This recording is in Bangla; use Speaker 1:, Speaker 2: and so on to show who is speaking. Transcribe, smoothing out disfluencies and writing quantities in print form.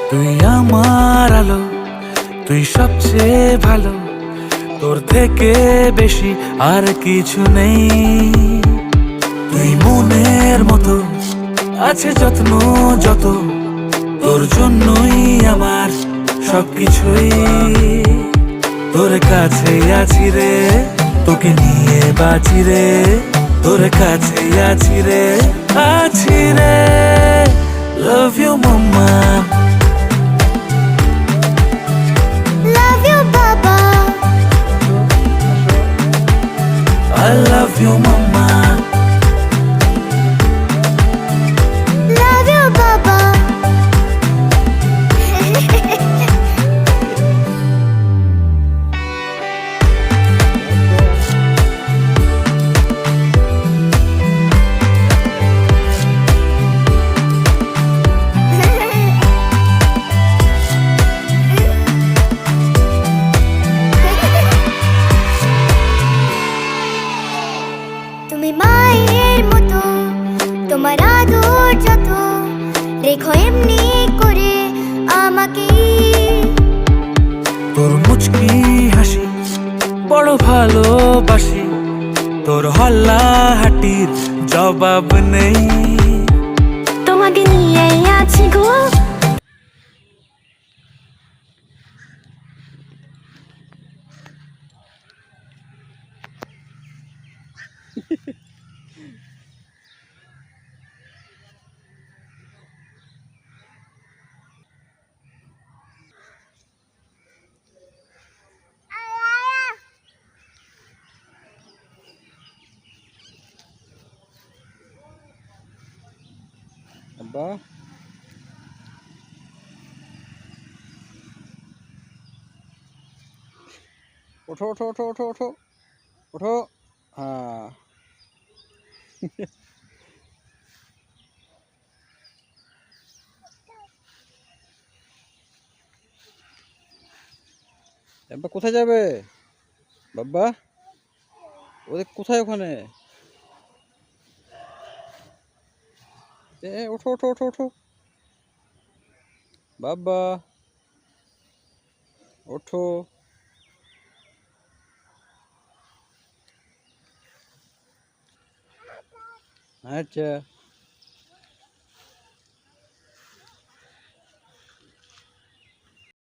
Speaker 1: তুই আমার আলো, তুই সবচেয়ে ভালো, তোর থেকে বেশি আর কিছু নেই। তুই মনের মতো আছে যত্ন যত, তোর জন্যই আমার সবকিছুই। তোর কাছে আছি রে, তোকে নিয়ে বাঁচি রে, তোর কাছে আছি রে, আছি রে। Love you mamma,
Speaker 2: Love you, Baba.
Speaker 1: I love you mama.
Speaker 2: Love you, Baba. তুমি মায়ের মতো, তোমার আদর যত, রেখো এমনি করে আমাকে।
Speaker 1: তোর মুচকি হাসি বড় ভালোবাসি, তোর হল্লা হাটির জবাব নেই।
Speaker 2: তোমাকে নিয়ে আছি গো।
Speaker 3: আব্বা, ওঠো ওঠো ওঠো ওঠো ওঠো ওঠো। হ্যাঁ, আব্বা কোথায় যাবে? বাব্বা, ওদের কোথায় ওখানে? ওঠো ওঠো ওঠো ওঠো। বাব্বা, ওঠো। আচ্ছা।